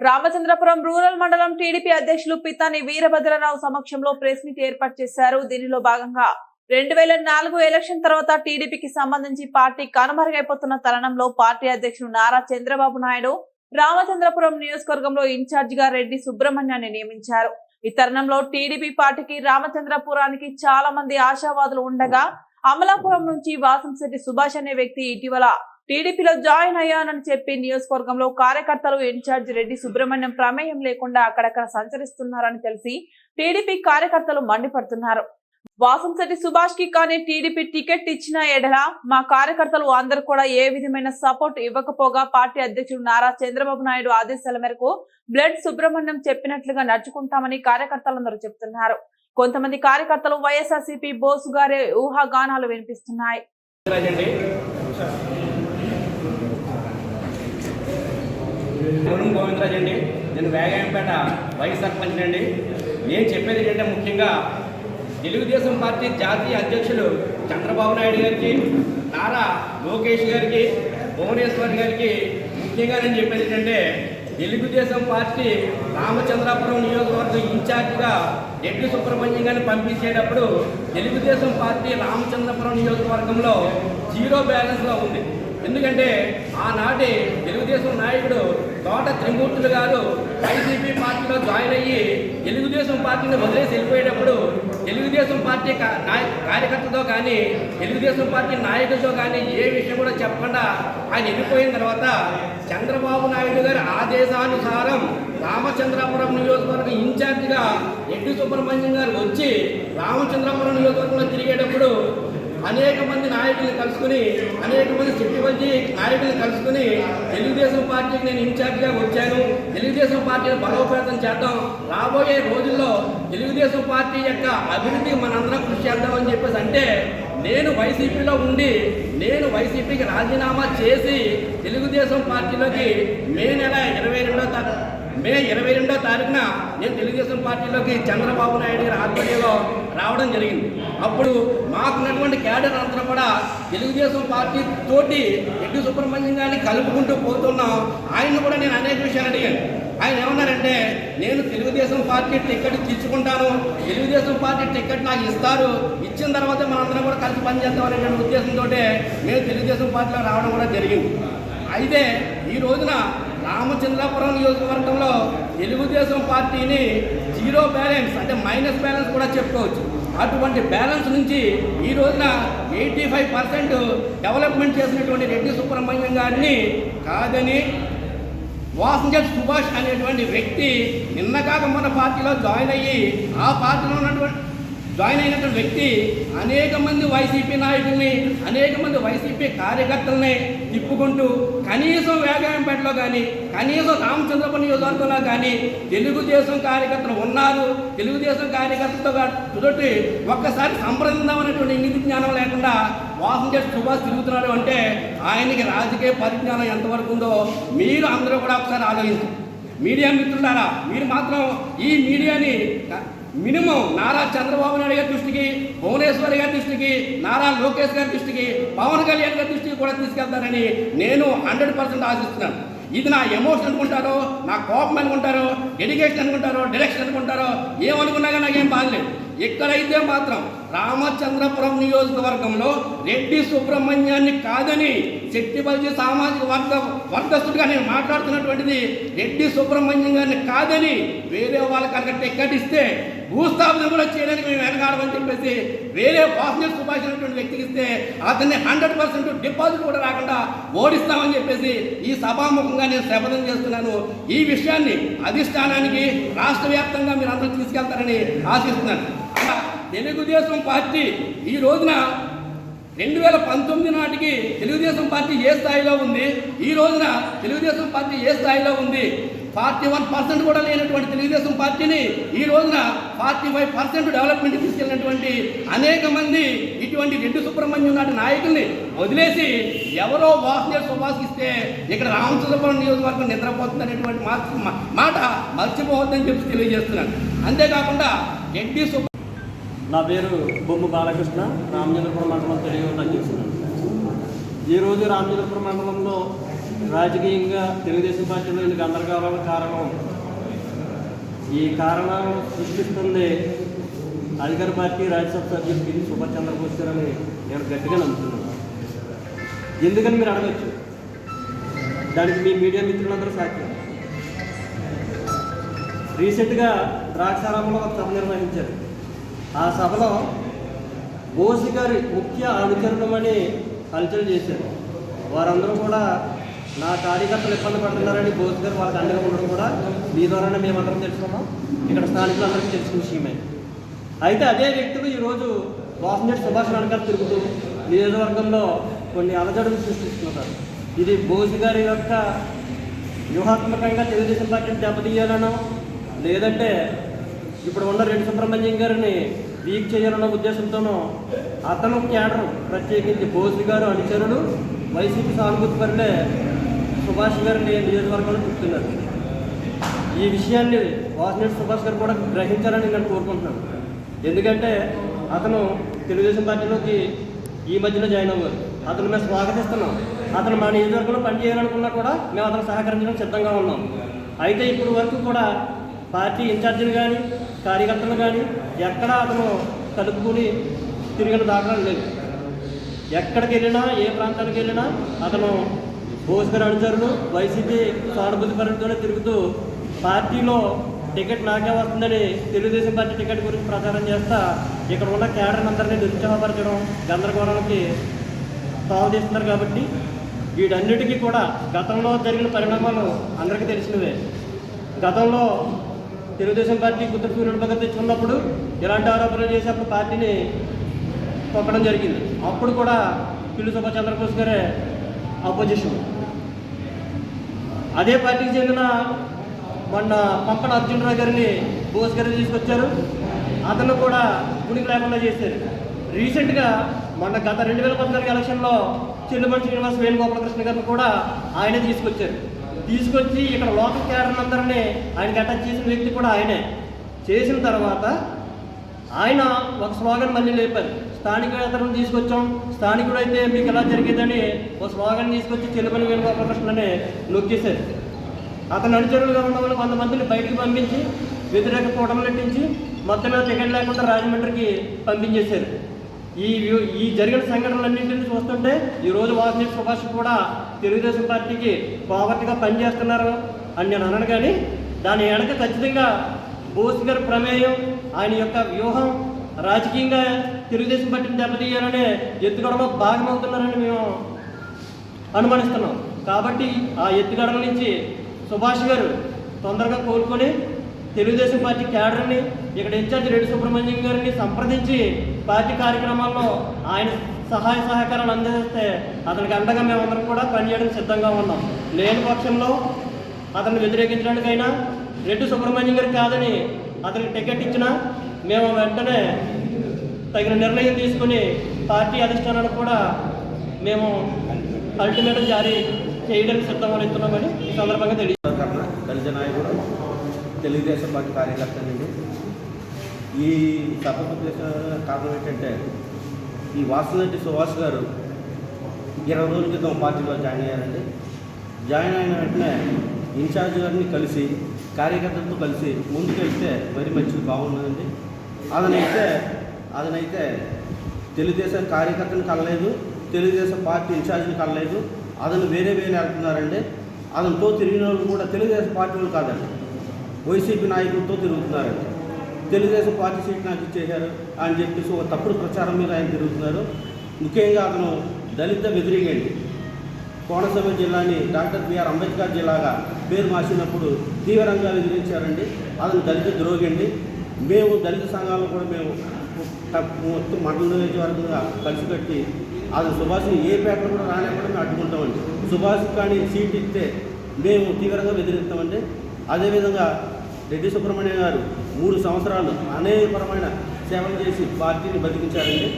Ramachandrapuram rural మండలం TDP అధ్యక్షులు పితాని వీరభద్రరావు సమక్షంలో ప్రెస్ మీట్ ఏర్పాటు చేశారు. దీనిలో భాగంగా 2004 ఎలక్షన్ తర్వాత టీడీపీకి సంబంధించి పార్టీ కనుమరుగైపోతున్న తరుణంలో పార్టీ అధ్యక్షులు నారా చంద్రబాబు నాయుడు రామచంద్రపురం నియోజకవర్గంలో ఇన్ఛార్జిగా రెడ్డి సుబ్రహ్మణ్యాన్ని నియమించారు. ఈ తరుణంలో టీడీపీ పార్టీకి రామచంద్రపురానికి చాలా మంది ఆశావాదులు ఉండగా అమలాపురం నుంచి వాసంశెట్టి సుభాష్ అనే వ్యక్తి ఇటీవల టీడీపీలో జాయిన్ అయ్యానని చెప్పి నియోజకవర్గంలో కార్యకర్తలు ఇన్ఛార్జి రెడ్డి సుబ్రహ్మణ్యం ప్రమేయం లేకుండా అక్కడక్కడ సంచరిస్తున్నారని తెలిసి టీడీపీ కార్యకర్తలు మండిపడుతున్నారు. వాసంశెట్టి సుభాష్ కి కానీ టీడీపీ టికెట్ ఇచ్చిన ఎడల మా కార్యకర్తలు అందరూ కూడా ఏ విధమైన సపోర్ట్ ఇవ్వకపోగా పార్టీ అధ్యక్షుడు నారా చంద్రబాబు నాయుడు ఆదేశాల మేరకు బ్లడ్ సుబ్రహ్మణ్యం చెప్పినట్లుగా నడుచుకుంటామని కార్యకర్తలందరూ చెప్తున్నారు. కొంతమంది కార్యకర్తలు వైఎస్ఆర్సీపీ బోసు గారి ఊహాగానాలు వినిపిస్తున్నాయి. గోవిందరాజు అండి, నేను వేగాయంపేట వైస్ సర్పంచ్ అండి. నేను చెప్పేది ఏంటంటే ముఖ్యంగా తెలుగుదేశం పార్టీ జాతీయ అధ్యక్షులు చంద్రబాబు నాయుడు గారికి, నారా లోకేష్ గారికి, భువనేశ్వర్ గారికి ముఖ్యంగా నేను చెప్పేది ఏంటంటే తెలుగుదేశం పార్టీ రామచంద్రపురం నియోజకవర్గం ఇన్ఛార్జిగా రెడ్డి సుబ్రహ్మణ్యం గారిని పంపించేటప్పుడు తెలుగుదేశం పార్టీ రామచంద్రపురం నియోజకవర్గంలో 0 బ్యాలెన్స్లో ఉంది. ఎందుకంటే ఆనాటి తెలుగుదేశం నాయకుడు తోట త్రిమూర్తులు గారు వైసీపీ పార్టీలో జాయిన్ అయ్యి తెలుగుదేశం పార్టీని వదిలేసి వెళ్ళిపోయేటప్పుడు తెలుగుదేశం పార్టీ కార్యకర్తలతో కానీ తెలుగుదేశం పార్టీ నాయకులతో కానీ ఏ విషయం కూడా చెప్పకుండా ఆయన వెళ్ళిపోయిన తర్వాత చంద్రబాబు నాయుడు గారి ఆదేశానుసారం రామచంద్రపురం నియోజకవర్గం ఇన్ఛార్జిగా రెడ్డి సుబ్రహ్మణ్యం గారు వచ్చి రామచంద్రపురం నియోజకవర్గంలో తిరిగేటప్పుడు అనేక మంది నాయకుల్ని కలుసుకుని, అనేక మంది శక్తివంతి నాయకుల్ని కలుసుకుని తెలుగుదేశం పార్టీకి నేను ఇన్ఛార్జిగా వచ్చాను, తెలుగుదేశం పార్టీని బలోపేతం చేద్దాం, రాబోయే రోజుల్లో తెలుగుదేశం పార్టీ యొక్క అభివృద్ధికి మనందరం కృషి చేద్దామని చెప్పేసి అంటే నేను వైసీపీలో ఉండి నేను వైసీపీకి రాజీనామా చేసి తెలుగుదేశం పార్టీలోకి మే 22వ తారీఖున నేను తెలుగుదేశం పార్టీలోకి చంద్రబాబు నాయుడు గారి ఆధ్వర్యంలో రావడం జరిగింది. అప్పుడు మాకున్నటువంటి క్యాడర్ అంతా కూడా తెలుగుదేశం పార్టీ తోటి రెడ్డి సుబ్రహ్మణ్యం గారిని కలుపుకుంటూ పోతున్నాం. ఆయన్ని కూడా నేను అనేక విషయాలు అడిగాను. ఆయన ఏమన్నారంటే నేను తెలుగుదేశం పార్టీ టికెట్ తీసుకుంటాను, తెలుగుదేశం పార్టీ టికెట్ నాకు ఇస్తారు, ఇచ్చిన తర్వాత మనందరం కూడా కలిసి పనిచేద్దాం అనేటువంటి ఉద్దేశంతో మేము తెలుగుదేశం పార్టీలో రావడం కూడా జరిగింది. అయితే ఈ రోజున రామచంద్రపురం నియోజకవర్గంలో తెలుగుదేశం పార్టీని 0 బ్యాలెన్స్ అంటే మైనస్ బ్యాలెన్స్ కూడా చెప్పుకోవచ్చు. అటువంటి బ్యాలెన్స్ నుంచి ఈ రోజున 85% డెవలప్మెంట్ చేసినటువంటి రెడ్డి సుబ్రహ్మణ్యం గారిని కాదని వాసంశెట్టి సుభాష్ అనేటువంటి వ్యక్తి నిన్నగాక మన పార్టీలో జాయిన్ అయినటువంటి వ్యక్తి అనేక మంది వైసీపీ నాయకుల్ని, అనేక మంది వైసీపీ కార్యకర్తల్ని తిప్పుకుంటూ కనీసం వేగాయంపేటలో కానీ కనీసం రామచంద్రపురం నియోజకవర్గంలో కానీ తెలుగుదేశం కార్యకర్తలు ఉన్నారు, తెలుగుదేశం కార్యకర్తలతో తోటి ఒక్కసారి సంప్రదిందామనేటువంటి ఇంగిత జ్ఞానం లేకుండా వాసంశెట్టి సుభాష్ తిరుగుతున్నాడు అంటే ఆయనకి రాజకీయ పరిజ్ఞానం ఎంతవరకు ఉందో మీరు అందరూ కూడా ఒకసారి ఆలోచించారు. మీడియా మిత్రులారా, మీరు మాత్రం ఈ మీడియాని మినిమం నారా చంద్రబాబు నాయుడు గారి దృష్టికి, భువనేశ్వర్ గారి దృష్టికి, నారా లోకేష్ గారి దృష్టికి, పవన్ కళ్యాణ్ గారి దృష్టికి కూడా తీసుకెళ్తారని నేను 100% ఆశిస్తున్నాను. ఇది నా ఎమోషన్ అనుకుంటారో, నా కోపం అనుకుంటారో, డెడికేషన్ అనుకుంటారో, డైరెక్షన్ అనుకుంటారో, ఏమనుకున్నా కానీ నాకేం బాధలేదు. ఎక్కడైతే మాత్రం రామచంద్రపురం నియోజకవర్గంలో రెడ్డి సుబ్రహ్మణ్యాన్ని కాదని శక్తిపరిచి సామాజిక వర్గస్తుడిగా నేను మాట్లాడుతున్నటువంటిది రెడ్డి సుబ్రహ్మణ్యం గారిని కాదని వేరే వాళ్ళకి అక్కడ టికెట్ ఇస్తే భూస్థాపన కూడా చేయడానికి మేము వెనకాడమని చెప్పేసి వేరే వాసంశెట్టి సుభాష్ అనేటువంటి వ్యక్తికి ఇస్తే అతన్ని 100% డిపాజిట్ కూడా రాకుండా ఓడిస్తామని చెప్పేసి ఈ సభాముఖంగా నేను శపథం చేస్తున్నాను. ఈ విషయాన్ని అధిష్టానానికి రాష్ట్ర వ్యాప్తంగా మీరు అందరూ తీసుకెళ్తారని ఆశిస్తున్నాను. తెలుగుదేశం పార్టీ ఈ రోజున 2019 నాటికి తెలుగుదేశం పార్టీ ఏ స్థాయిలో ఉంది, ఈ రోజున తెలుగుదేశం పార్టీ ఏ స్థాయిలో ఉంది, 41% కూడా లేనటువంటి తెలుగుదేశం పార్టీని ఈ రోజున 45% డెవలప్మెంట్ తీసుకెళ్ళినటువంటి అనేక మంది ఇటువంటి రెడ్డి సుబ్రహ్మణ్యం నాటి నాయకుల్ని వదిలేసి ఎవరో వాసంశెట్టి సుభాష్ ఇస్తే ఇక్కడ రామచంద్రపురం నియోజకవర్గం నిద్రపోతుంది అనేటువంటి మాట మర్చిపోవద్దని చెప్పి తెలియజేస్తున్నాను. అంతేకాకుండా రెడ్డి నా పేరు బొమ్మ బాలకృష్ణ, రామచంద్రపురం మండలం తెలుగు అధ్యక్షుడు. ఈరోజు రామచంద్రపురం మండలంలో రాజకీయంగా తెలుగుదేశం పార్టీలో ఇందుకు గందరగోళాల కారణం ఈ కారణం సృష్టిస్తుంది అధికార పార్టీ రాజ్యసభ సభ్యులు పిల్లి సుభాష్ చంద్రబోస్ గారు అని నేను గట్టిగా నమ్ముతున్నాను. ఎందుకని మీరు అడగచ్చు, దానికి మీ మీడియా మిత్రులందరూ సాధ్యం. రీసెంట్గా ద్రాక్షారామంలో ఒక సభ నిర్వహించారు. ఆ సభలో బోస్ గారి ముఖ్య అనుచరులమని హల్చల్ చేశారు. వారందరూ కూడా నా కార్యకర్తలు ఇబ్బంది పడుతున్నారని బోస్ గారు వాళ్ళకి అండగా ఉండడం కూడా మీ ద్వారానే మేమందరం తెలుసుకున్నాం. ఇక్కడ స్థానికులందరికీ తెలిసిన విషయమే. అయితే అదే వ్యక్తులు ఈరోజు వాసనేటి సుభాష్ వెనకాల తిరుగుతూ నియోజకవర్గంలో కొన్ని అలజడులు సృష్టిస్తున్నారు. ఇది బోస్ గారి యొక్క వ్యూహాత్మకంగా తెలుగుదేశం పార్టీని దెబ్బతీయాలనో, లేదంటే ఇప్పుడు ఉన్న రెడ్డి సుబ్రహ్మణ్యం గారిని వీక్ చేయాలన్న ఉద్దేశంతోనో అతను క్యాడర్ ప్రత్యేకించి బోస్ గారు అనుచరులు వైసీపీ సానుభూతి పరులే సుభాష్ గారిని నియోజకవర్గంలో చెప్తున్నారు. ఈ విషయాన్ని వాసనేటి సుభాష్ గారు కూడా గ్రహించాలని నేను కోరుకుంటున్నాను. ఎందుకంటే అతను తెలుగుదేశం పార్టీలోకి ఈ మధ్యలో జాయిన్ అవ్వాలి. అతను మేము స్వాగతిస్తున్నాం. అతను మా నియోజకవర్గంలో పనిచేయాలనుకున్నా కూడా మేము అతను సహకరించడానికి సిద్ధంగా ఉన్నాం. అయితే ఇప్పుడు వరకు కూడా పార్టీ ఇన్ఛార్జీలు కానీ కార్యకర్తలు కానీ ఎక్కడా అతను కలుపుకుని తిరిగిన దాఖలాలు లేదు. ఎక్కడికి వెళ్ళినా ఏ ప్రాంతానికి వెళ్ళినా అతను బోస్ గారి అనుచరులు వైసీపీ సానుభూతి పరులతోనే తిరుగుతూ పార్టీలో టికెట్ నాకే వస్తుందని తెలుగుదేశం పార్టీ టికెట్ గురించి ప్రచారం చేస్తా ఇక్కడ ఉన్న క్యాడర్ అందరినీ నిరుత్సాహపరచడం, గందరగోళానికి తావుతీస్తున్నారు. కాబట్టి వీటన్నిటికీ కూడా గతంలో జరిగిన పరిణామాలు అందరికీ తెలిసినవే. గతంలో తెలుగుదేశం పార్టీ గుర్తు సూర్యుడు భగత్ తెచ్చుకున్నప్పుడు ఇలాంటి ఆరోపణలు చేసేప్పుడు పార్టీని తొక్కడం జరిగింది. అప్పుడు కూడా పిల్లి సుభాష్ చంద్రబోస్ గారే అపోజిషన్. అదే పార్టీకి చెందిన మొన్న పంపన అర్జునరావు గారిని బోస్ గారిని తీసుకొచ్చారు. అతను కూడా ఉనికి లేకుండా చేశారు. రీసెంట్గా మొన్న గత 2014 ఎలక్షన్లో చెల్లుమణి శ్రీనివాస్ వేణుగోపాలకృష్ణ గారిని కూడా ఆయనే తీసుకొచ్చారు. తీసుకొచ్చి ఇక్కడ లోకల్ క్యాడర్ అందరినీ ఆయనకి అటాచ్ చేసిన వ్యక్తి కూడా ఆయనే. చేసిన తర్వాత ఆయన ఒక స్లోగన్ మళ్ళీ లేపారు. స్థానికేతరులను తీసుకొచ్చాం, స్థానికుడు అయితే మీకు ఎలా జరిగేదని ఒక స్లోగన్ తీసుకొచ్చి చెల్లుమణి వేణుగోపాలకృష్ణని నొక్కేశారు. అతను అనుచరులుగా ఉన్న వాళ్ళు కొంతమందిని బయటికి పంపించి వ్యతిరేక కూటమి నెట్టించి మొత్తం మీద టికెట్ లేకుండా రాజమండ్రికి పంపించేశారు. ఈ జరిగిన సంఘటనలన్నింటినీ చూస్తుంటే ఈరోజు వాసనేటి సుభాష్ కూడా తెలుగుదేశం పార్టీకి కోవర్ట్గా పనిచేస్తున్నారు అని నేను అనను. కానీ దాని వెనక ఖచ్చితంగా బోస్ గారి ప్రమేయం, ఆయన యొక్క వ్యూహం రాజకీయంగా తెలుగుదేశం పార్టీని దెబ్బతీయాలనే ఎత్తుగడలో భాగమవుతున్నారని మేము అనుమానిస్తున్నాం. కాబట్టి ఆ ఎత్తుగడల నుంచి సుభాష్ గారు తొందరగా కోలుకొని తెలుగుదేశం పార్టీ క్యాడర్ని, ఇక్కడ ఇన్ఛార్జ్ రెడ్డి సుబ్రహ్మణ్యం గారిని సంప్రదించి పార్టీ కార్యక్రమాల్లో ఆయన సహాయ సహకారాలు అందిస్తే అతనికి అండగా మేమందరం కూడా పనిచేయడానికి సిద్ధంగా ఉన్నాం. లేని పక్షంలో అతన్ని వ్యతిరేకించడానికైనా రెడ్డి సుబ్రహ్మణ్యం గారికి కాదని అతనికి టికెట్ ఇచ్చినా మేము వెంటనే తగిన నిర్ణయం తీసుకుని పార్టీ అధిష్టానానికి కూడా మేము అల్టిమేటం జారీ చేయడానికి సిద్ధమని ఇస్తున్నామని ఈ సందర్భంగా తెలియజేస్తున్నా. దళిత నాయకుడు, తెలుగుదేశం పార్టీ కార్యకర్త నుండి ఈ సభకు కారణం ఏంటంటే ఈ వాసనేటి సుభాష్ గారు 20 రోజుల క్రితం పార్టీలో జాయిన్ అయ్యారండి. జాయిన్ అయిన వెంటనే ఇన్ఛార్జ్ గారిని కలిసి కార్యకర్తలతో కలిసి ముందుకెళ్తే మరి మంచిది బాగున్నదండి. అదనైతే తెలుగుదేశం కార్యకర్తను కలలేదు, తెలుగుదేశం పార్టీ ఇన్ఛార్జిని కలలేదు. అతను వేరే వెళ్తున్నారండి. అతనితో తిరిగిన వాళ్ళు కూడా తెలుగుదేశం పార్టీ వాళ్ళు కాదండి, వైసీపీ నాయకులతో తిరుగుతున్నారండి. తెలుగుదేశం పార్టీ సీట్ నాకు ఇచ్చేశారు అని చెప్పేసి ఒక తప్పుడు ప్రచారం మీద ఆయన తిరుగుతున్నారు. ముఖ్యంగా అతను దళిత వ్యతిరేకండి. కోనసీమ జిల్లాని డాక్టర్ బిఆర్ అంబేద్కర్ జిల్లాగా పేరు మార్చినప్పుడు తీవ్రంగా ఎదిరించారండి. అతను దళిత ద్రోగండి. మేము దళిత సంఘాలను కూడా మేము మొత్తం మండల నియోజకవర్గంగా కలిసి కట్టి అతను సుభాష్ని ఏ పేపర్ కూడా రానివ్వకుండా మేము అడ్డుకుంటామండి. సుభాష్ కానీ సీట్ ఇస్తే మేము తీవ్రంగా వ్యతిరేస్తామండి. అదేవిధంగా రెడ్డి సుబ్రహ్మణ్యం గారు 3 సంవత్సరాలు అనేకపరమైన సేవలు చేసి పార్టీని బతికించారండి.